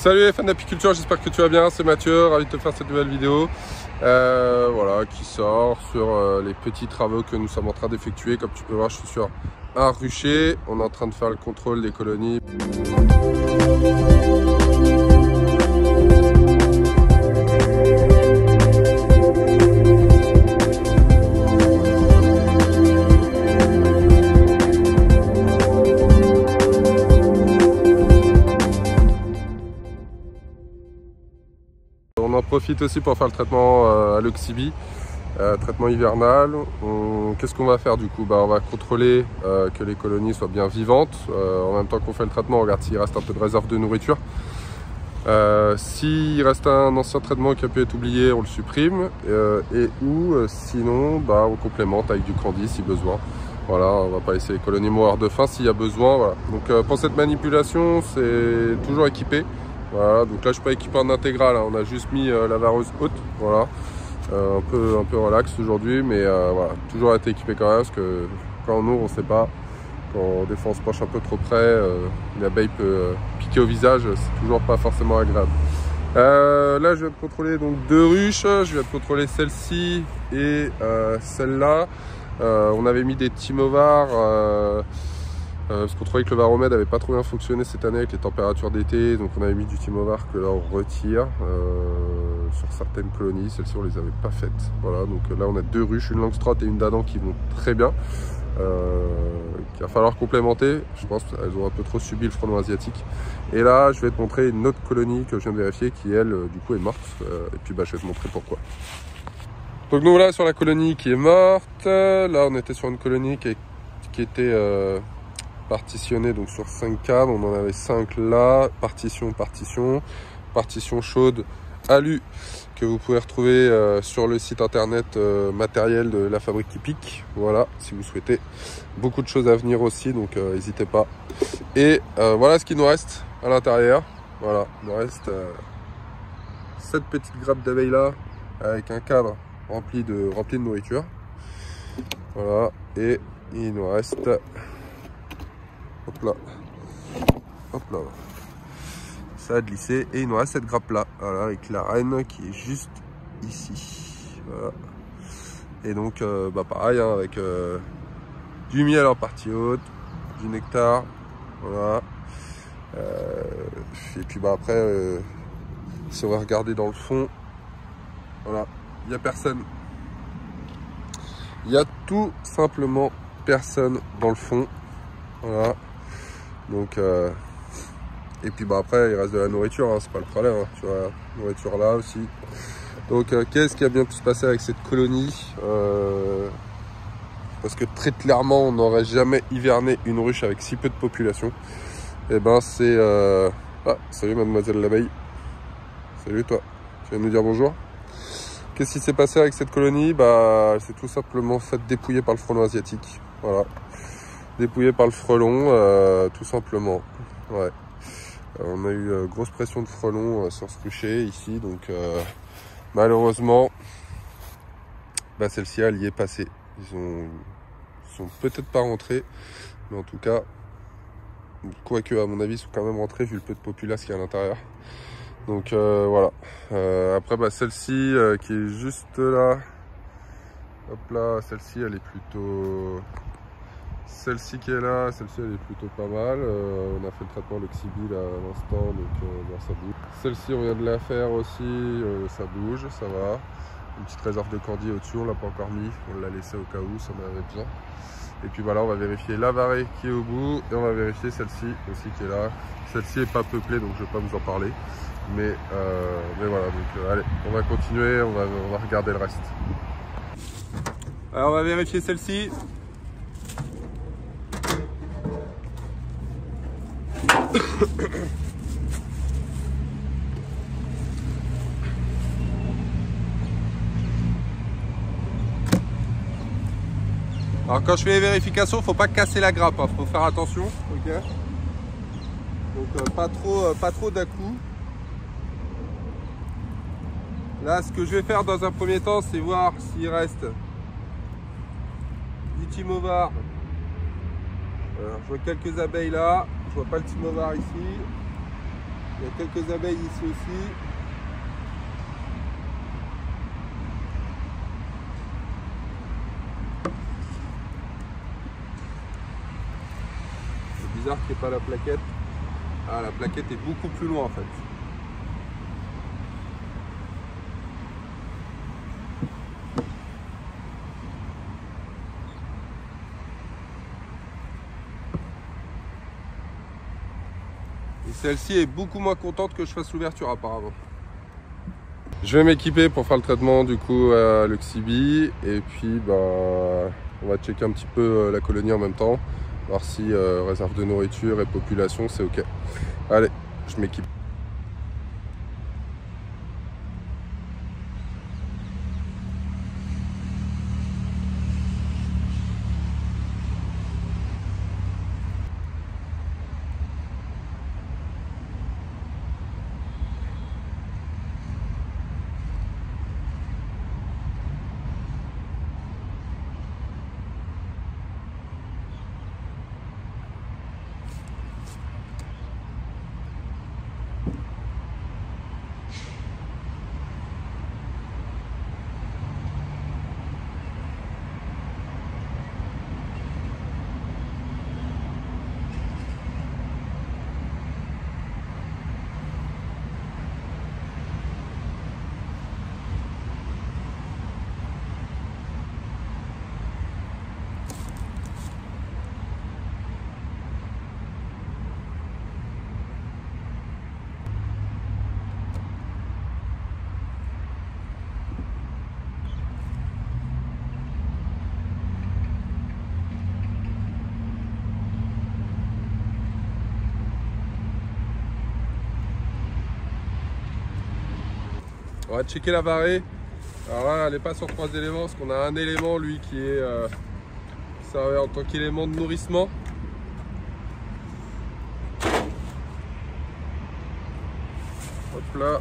Salut les fans d'apiculture, j'espère que tu vas bien, c'est Mathieu, ravi de te faire cette nouvelle vidéo voilà, qui sort sur les petits travaux que nous sommes en train d'effectuer. Comme tu peux voir, je suis sur un rucher, on est en train de faire le contrôle des colonies. On en profite aussi pour faire le traitement à l'Oxybi, traitement hivernal. Qu'est-ce qu'on va faire du coup? On va contrôler que les colonies soient bien vivantes. En même temps qu'on fait le traitement, on regarde s'il reste un peu de réserve de nourriture. S'il reste un ancien traitement qui a pu être oublié, on le supprime. Sinon, on complémente avec du candy si besoin. Voilà, on va pas laisser les colonies mourir de faim s'il y a besoin. Voilà. Donc pour cette manipulation, c'est toujours équipé. Voilà, donc là je suis pas équipé en intégral, hein. On a juste mis la vareuse haute, voilà, un peu relax aujourd'hui, mais voilà, toujours été équipé quand même, parce que quand on ouvre on sait pas, quand des fois on se penche un peu trop près, l'abeille peut piquer au visage, c'est toujours pas forcément agréable. Là je vais te contrôler donc deux ruches, je vais te contrôler celle-ci et celle-là. On avait mis des Timovars, parce qu'on trouvait que le varomède n'avait pas trop bien fonctionné cette année avec les températures d'été, donc on avait mis du Timovar que là on retire sur certaines colonies. Celles-ci on les avait pas faites, voilà. Donc là on a deux ruches, une Langstroth et une Dadan qui vont très bien, qu'il va falloir complémenter. Je pense qu'elles ont un peu trop subi le frelon asiatique. Et là je vais te montrer une autre colonie que je viens de vérifier qui elle du coup est morte, et puis je vais te montrer pourquoi. Donc nous voilà sur la colonie qui est morte. Là on était sur une colonie qui était partitionné donc sur 5 caves, on en avait 5 là, partition chaude alu que vous pouvez retrouver sur le site internet matériel de la fabrique qui pique, voilà, si vous souhaitez. Beaucoup de choses à venir aussi, donc n'hésitez pas. Et voilà ce qu'il nous reste à l'intérieur. Voilà, il nous reste cette petite grappe d'abeilles là avec un cadre rempli de nourriture, voilà, et il nous reste hop là, ça a glissé et il nous reste cette grappe là, voilà, avec la reine qui est juste ici, voilà. Et donc pareil, hein, avec du miel en partie haute, du nectar, voilà. Et puis après, si on va regarder dans le fond, voilà, il n'y a personne, il y a tout simplement personne dans le fond, voilà. Donc et puis après il reste de la nourriture, hein, c'est pas le problème, hein, tu vois, la nourriture là aussi. Donc qu'est-ce qui a bien pu se passer avec cette colonie, parce que très clairement on n'aurait jamais hiverné une ruche avec si peu de population. Et c'est salut mademoiselle l'abeille, salut toi, tu viens nous dire bonjour. Qu'est-ce qui s'est passé avec cette colonie? C'est tout simplement fait dépouiller par le frelon asiatique, voilà. Dépouillé par le frelon, tout simplement. Ouais. On a eu grosse pression de frelon sur ce rucher ici, donc malheureusement, celle-ci elle y est passée. Ils sont peut-être pas rentrés, mais en tout cas, quoique à mon avis, ils sont quand même rentrés vu le peu de populace qu'il y a à l'intérieur. Donc voilà. Après, celle-ci qui est juste là, hop là, celle-ci elle est plutôt. Celle-ci qui est là, celle-ci elle est plutôt pas mal. On a fait le traitement l'Oxybi là à l'instant, donc ça bouge. Celle-ci on vient de la faire aussi, ça bouge, ça va. Une petite réserve de candy au-dessus, on l'a pas encore mis, on l'a laissé au cas où ça en avait besoin. Et puis voilà, on va vérifier la varée qui est au bout et on va vérifier celle-ci aussi qui est là. Celle-ci est pas peuplée, donc je vais pas vous en parler. Mais voilà, donc allez, on va continuer, on va regarder le reste. Alors on va vérifier celle-ci. Alors quand je fais les vérifications, faut pas casser la grappe, hein, faut faire attention, ok. Donc pas trop d'un-coup. Là, ce que je vais faire dans un premier temps, c'est voir s'il reste du Timovar. Je vois quelques abeilles là, je vois pas le Timovar ici. Il y a quelques abeilles ici aussi. C'est bizarre qu'il n'y ait pas la plaquette. Ah, la plaquette est beaucoup plus loin en fait. Et celle-ci est beaucoup moins contente que je fasse l'ouverture apparemment. Je vais m'équiper pour faire le traitement du coup à l'Oxybi et puis bah, on va checker un petit peu la colonie en même temps, voir si réserve de nourriture et population c'est ok. Allez, je m'équipe. On va checker la varée. Alors là, elle n'est pas sur 3 éléments, parce qu'on a un élément, lui, qui est servi en tant qu'élément de nourrissement. Hop là.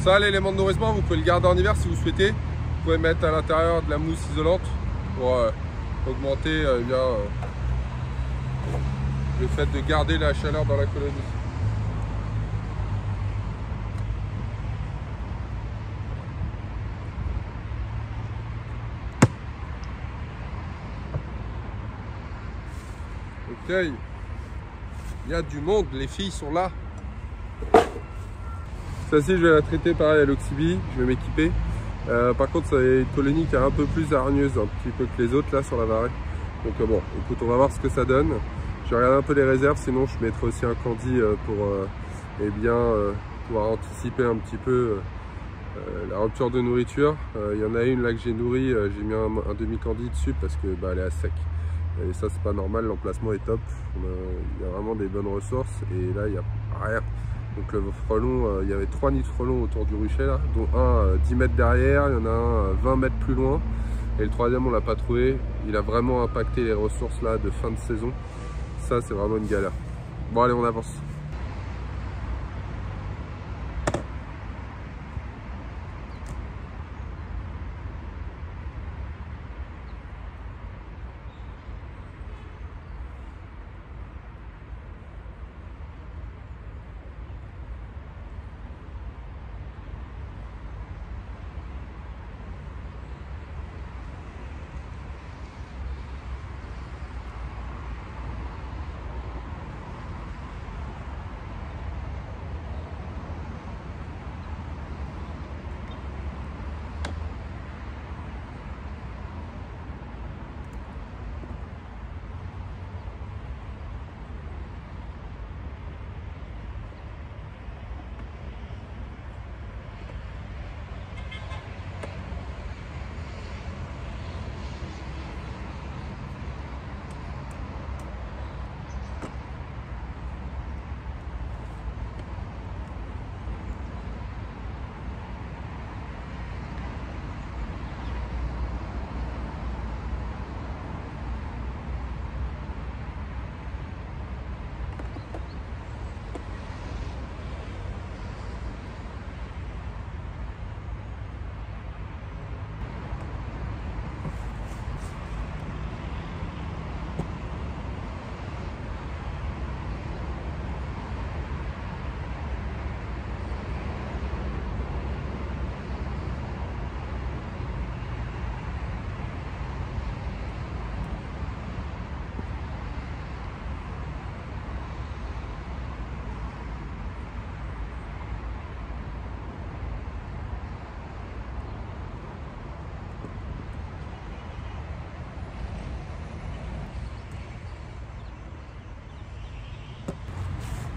Ça, l'élément de nourrissement, vous pouvez le garder en hiver si vous souhaitez. Vous pouvez mettre à l'intérieur de la mousse isolante pour augmenter le fait de garder la chaleur dans la colonie. Ok, il y a du monde, les filles sont là. Celle-ci, je vais la traiter pareil à l'Oxybi, je vais m'équiper. Par contre, c'est une colonie qui est un peu plus hargneuse, un petit peu que les autres là sur la varée. Donc bon, écoute, on va voir ce que ça donne. Je vais regarder un peu les réserves, sinon je mettrai aussi un candi pour eh bien, pouvoir anticiper un petit peu la rupture de nourriture. Il y en a une là que j'ai nourrie, j'ai mis un demi-candi dessus parce que bah, elle est à sec. Et ça, c'est pas normal, l'emplacement est top. Il y a vraiment des bonnes ressources et là, il n'y a rien. Donc le frelon, il y avait 3 nids de frelons autour du rucher là, dont un 10 mètres derrière, il y en a un 20 mètres plus loin. Et le troisième, on l'a pas trouvé. Il a vraiment impacté les ressources là de fin de saison. Ça, c'est vraiment une galère. Bon, allez, on avance.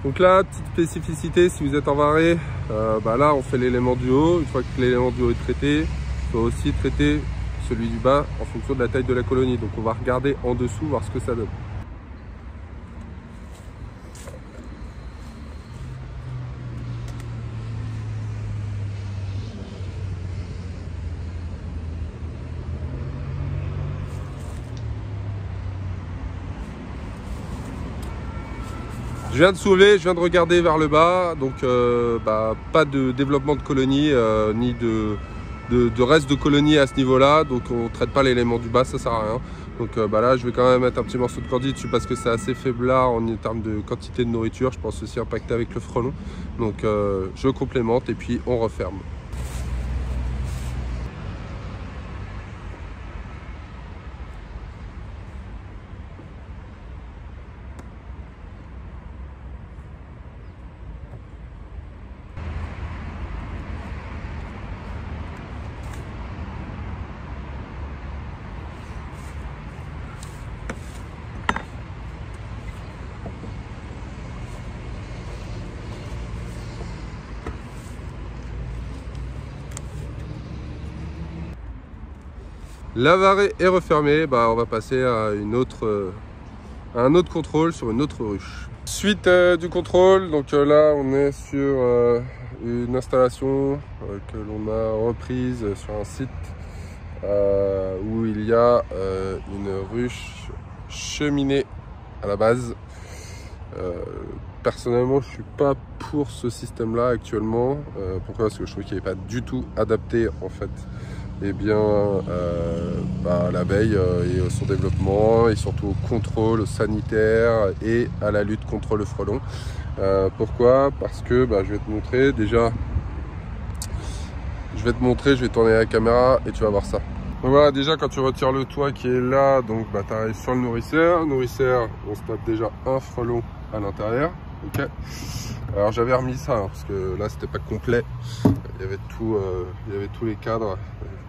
Donc là, petite spécificité, si vous êtes en varé, là on fait l'élément du haut. Une fois que l'élément du haut est traité, il faut aussi traiter celui du bas en fonction de la taille de la colonie. Donc on va regarder en dessous, voir ce que ça donne. Je viens de soulever, je viens de regarder vers le bas, donc pas de développement de colonie ni de reste de colonie à ce niveau-là, donc on ne traite pas l'élément du bas, ça sert à rien. Donc là, je vais quand même mettre un petit morceau de candy dessus parce que c'est assez faiblard en termes de quantité de nourriture, je pense aussi impacter avec le frelon. Donc je complémente et puis on referme. La varée est refermée, on va passer à un autre contrôle sur une autre ruche. Suite du contrôle, donc là on est sur une installation que l'on a reprise sur un site où il y a une ruche cheminée à la base. Personnellement, je suis pas pour ce système-là actuellement. Pourquoi? Parce que je trouve qu'il n'est pas du tout adapté en fait. À l'abeille et son développement et surtout au contrôle sanitaire et à la lutte contre le frelon. Pourquoi? Parce que je vais te montrer déjà. Je vais tourner la caméra et tu vas voir ça. Donc voilà, déjà quand tu retires le toit qui est là, donc tu arrives sur le nourrisseur. Nourrisseur, on se tape déjà un frelon à l'intérieur. Ok. Alors j'avais remis ça parce que là c'était pas complet. Il y avait tous les cadres.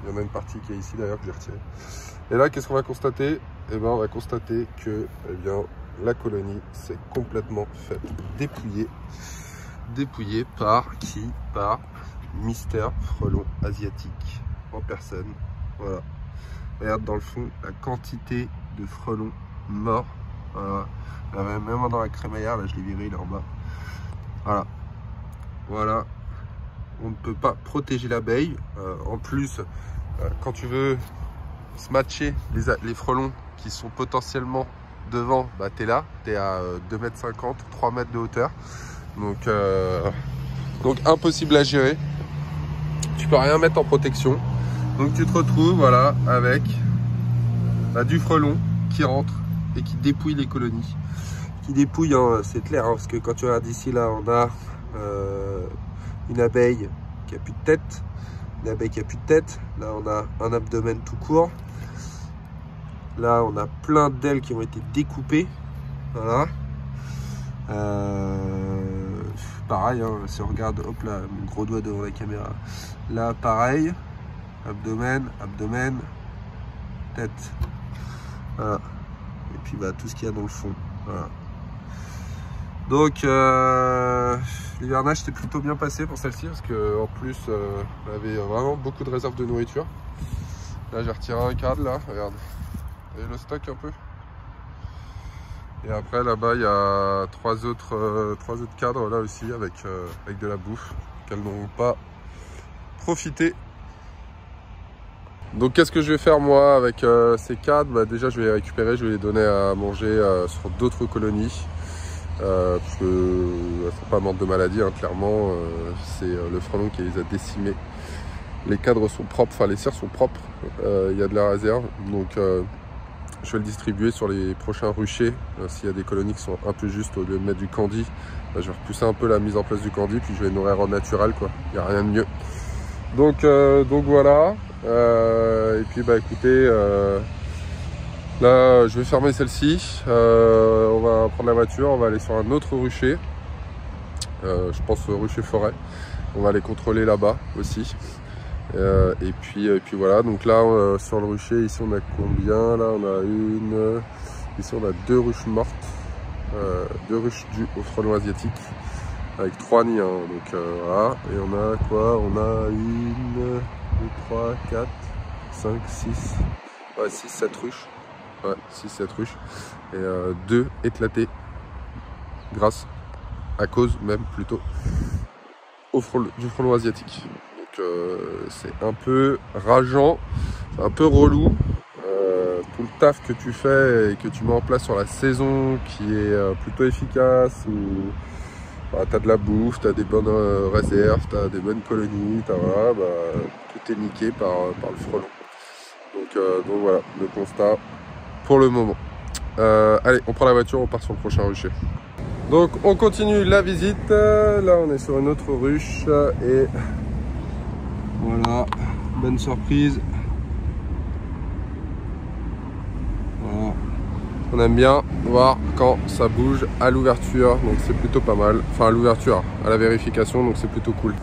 Il y en a une partie qui est ici d'ailleurs que j'ai retirée. Et là, qu'est-ce qu'on va constater? On va constater que la colonie s'est complètement faite dépouiller. Dépouillée par qui? Par Mister Frelon Asiatique en personne. Voilà. Regarde dans le fond la quantité de frelons morts. Voilà. Même dans la crémaillère, là je l'ai viré, il est en bas. Voilà. Voilà. On ne peut pas protéger l'abeille. En plus, quand tu veux matcher les frelons qui sont potentiellement devant, tu es là, tu es à 2,50 m, 3 mètres de hauteur. Donc impossible à gérer. Tu peux rien mettre en protection. Donc tu te retrouves voilà, avec du frelon qui rentre et qui dépouille les colonies. Qui dépouille, hein, c'est clair, hein, parce que quand tu regardes ici, là, on a une abeille qui a plus de tête. Une abeille qui a plus de tête. Là, on a un abdomen tout court. Là, on a plein d'ailes qui ont été découpées. Voilà. Pareil, hein, si on regarde, hop là, mon gros doigt devant la caméra. Là, pareil. Abdomen, tête. Voilà. Et puis, tout ce qu'il y a dans le fond. Voilà. Donc, l'hivernage s'est plutôt bien passé pour celle-ci parce qu'en plus, elle avait vraiment beaucoup de réserves de nourriture. Là, j'ai retiré un cadre, là, regarde. Vous voyez le stock un peu? Et après, là-bas, il y a trois autres cadres, là aussi, avec de la bouffe, qu'elles n'auront pas profité. Donc, qu'est-ce que je vais faire, moi, avec ces cadres? Déjà, je vais les récupérer, je vais les donner à manger sur d'autres colonies. Parce qu'elles ne sont pas mortes de maladie, hein, clairement, c'est le frelon qui les a décimées. Les cadres sont propres, enfin les cires sont propres, il y a de la réserve, donc je vais le distribuer sur les prochains ruchers. S'il y a des colonies qui sont un peu justes, au lieu de mettre du candy, je vais repousser un peu la mise en place du candy, puis je vais nourrir en naturel, quoi. Il n'y a rien de mieux. Donc voilà, et puis écoutez, là, je vais fermer celle-ci. On va prendre la voiture, on va aller sur un autre rucher. Je pense au rucher forêt. On va aller contrôler là-bas aussi. Et puis voilà. Donc là, sur le rucher, ici on a combien? Là, on a une. Ici, on a 2 ruches mortes. 2 ruches du Haut-Frelon asiatique avec 3 nids, hein. Donc voilà, et on a quoi? On a 1, 2, 3, 4, 5, 6, ouais, 6, 7 ruches. Ouais, 6, 7 ruches. Et 2 éclatées grâce, à cause même plutôt, du frelon asiatique. Donc c'est un peu rageant, c'est un peu relou. Tout le taf que tu fais et que tu mets en place sur la saison qui est plutôt efficace, où bah, tu as de la bouffe, tu as des bonnes réserves, tu as des bonnes colonies, voilà, bah, tout est niqué par le frelon. Donc voilà, le constat pour le moment. Allez, on prend la voiture, on part sur le prochain rucher. Donc on continue la visite. Là on est sur une autre ruche et voilà, bonne surprise. Voilà. On aime bien voir quand ça bouge à l'ouverture, donc c'est plutôt pas mal. Enfin à l'ouverture, à la vérification, donc c'est plutôt cool.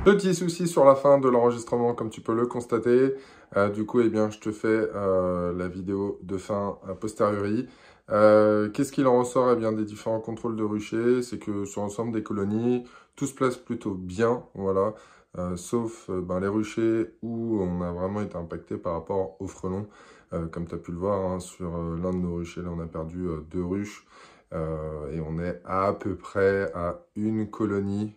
Petit souci sur la fin de l'enregistrement, comme tu peux le constater. Du coup, eh bien, je te fais la vidéo de fin a posteriori. Qu'est-ce qu'il en ressort? Eh bien, des différents contrôles de rucher, c'est que sur l'ensemble des colonies, tout se place plutôt bien, voilà. Sauf les ruchers où on a vraiment été impacté par rapport aux frelons. Comme tu as pu le voir, hein, sur l'un de nos ruchers, là, on a perdu 2 ruches. Et on est à peu près à 1 colonie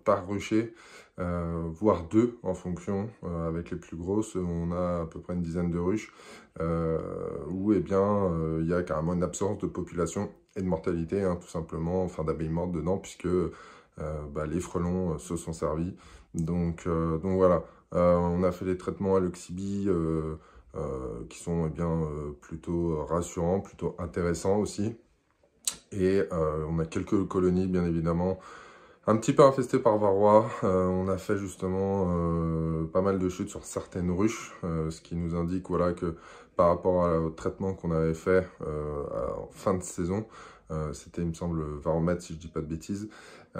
par rucher, voire 2 en fonction. Avec les plus grosses, on a à peu près une dizaine de ruches, où eh bien, il y a carrément une absence de population et de mortalité, hein, tout simplement, enfin d'abeilles mortes dedans, puisque les frelons se sont servis. Donc voilà, on a fait les traitements à l'oxybi qui sont eh bien, plutôt rassurants, plutôt intéressants aussi. Et on a quelques colonies, bien évidemment, un petit peu infestées par varroa. On a fait justement pas mal de chutes sur certaines ruches, ce qui nous indique voilà, que par rapport au traitement qu'on avait fait en fin de saison, c'était, il me semble, varomètre, si je dis pas de bêtises, eh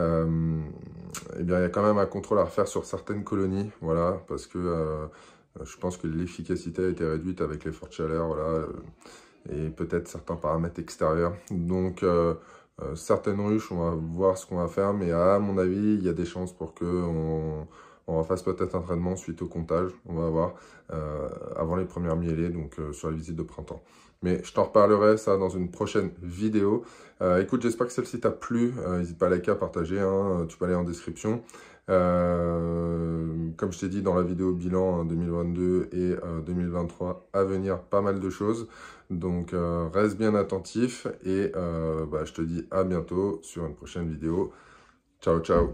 bien, il y a quand même un contrôle à refaire sur certaines colonies, voilà, parce que je pense que l'efficacité a été réduite avec les fortes chaleurs, voilà, et peut-être certains paramètres extérieurs. Donc certaines ruches, on va voir ce qu'on va faire, mais à mon avis, il y a des chances pour qu'on refasse peut-être un traitement suite au comptage, on va voir, avant les premières mielées, donc sur la visite de printemps. Mais je t'en reparlerai ça dans une prochaine vidéo. Écoute, j'espère que celle-ci t'a plu. N'hésite pas à liker, à partager, hein, tu peux aller en description. Comme je t'ai dit dans la vidéo bilan 2022 et 2023, à venir pas mal de choses. Donc reste bien attentif et je te dis à bientôt sur une prochaine vidéo. Ciao, ciao!